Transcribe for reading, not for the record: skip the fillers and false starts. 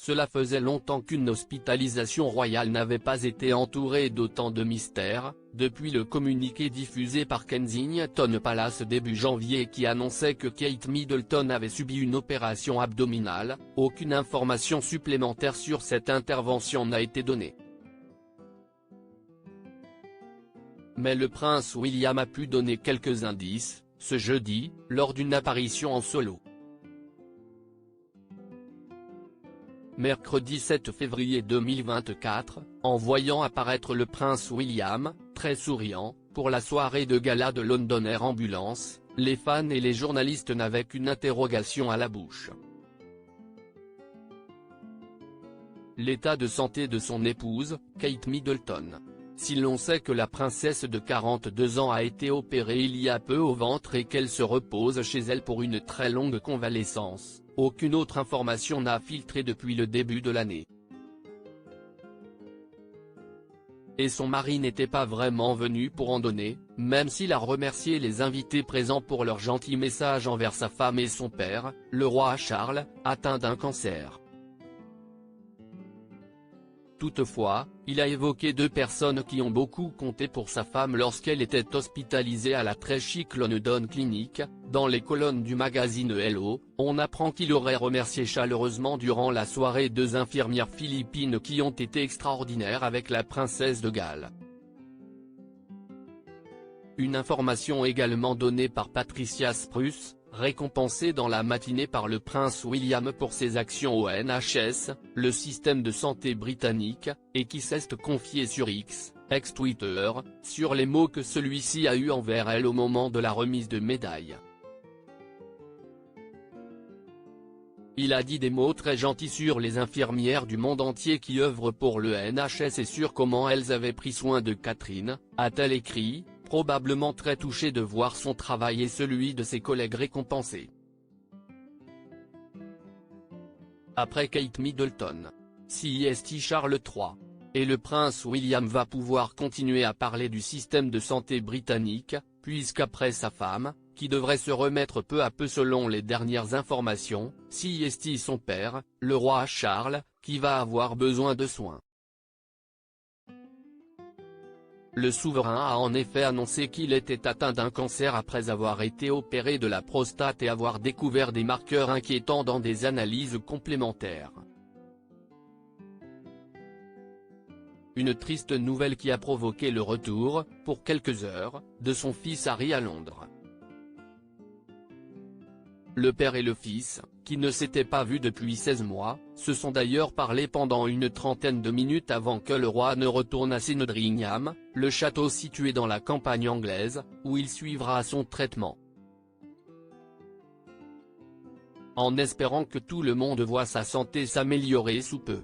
Cela faisait longtemps qu'une hospitalisation royale n'avait pas été entourée d'autant de mystères, depuis le communiqué diffusé par Kensington Palace début janvier qui annonçait que Kate Middleton avait subi une opération abdominale. Aucune information supplémentaire sur cette intervention n'a été donnée. Mais le prince William a pu donner quelques indices, ce jeudi, lors d'une apparition en solo. Mercredi 7 février 2024, en voyant apparaître le prince William, très souriant, pour la soirée de gala de London Air Ambulance, les fans et les journalistes n'avaient qu'une interrogation à la bouche. L'état de santé de son épouse, Kate Middleton. Si l'on sait que la princesse de 42 ans a été opérée il y a peu au ventre et qu'elle se repose chez elle pour une très longue convalescence, aucune autre information n'a filtré depuis le début de l'année. Et son mari n'était pas vraiment venu pour en donner, même s'il a remercié les invités présents pour leur gentil message envers sa femme et son père, le roi Charles, atteint d'un cancer. Toutefois, il a évoqué deux personnes qui ont beaucoup compté pour sa femme lorsqu'elle était hospitalisée à la très chic London Clinic. Dans les colonnes du magazine Hello, on apprend qu'il aurait remercié chaleureusement durant la soirée deux infirmières philippines qui ont été extraordinaires avec la princesse de Galles. Une information également donnée par Patricia Spruce, récompensée dans la matinée par le prince William pour ses actions au NHS, le système de santé britannique, et qui s'est confié sur X, ex-Twitter, sur les mots que celui-ci a eus envers elle au moment de la remise de médailles. Il a dit des mots très gentils sur les infirmières du monde entier qui œuvrent pour le NHS et sur comment elles avaient pris soin de Catherine, a-t-elle écrit, probablement très touchée de voir son travail et celui de ses collègues récompensés. Après Kate Middleton, CIST Charles III, et le prince William va pouvoir continuer à parler du système de santé britannique, puisqu'après sa femme, qui devrait se remettre peu à peu selon les dernières informations, CIST son père, le roi Charles, qui va avoir besoin de soins. Le souverain a en effet annoncé qu'il était atteint d'un cancer après avoir été opéré de la prostate et avoir découvert des marqueurs inquiétants dans des analyses complémentaires. Une triste nouvelle qui a provoqué le retour, pour quelques heures, de son fils Harry à Londres. Le père et le fils, qui ne s'étaient pas vus depuis 16 mois, se sont d'ailleurs parlé pendant une trentaine de minutes avant que le roi ne retourne à Sandringham, le château situé dans la campagne anglaise, où il suivra son traitement. En espérant que tout le monde voit sa santé s'améliorer sous peu.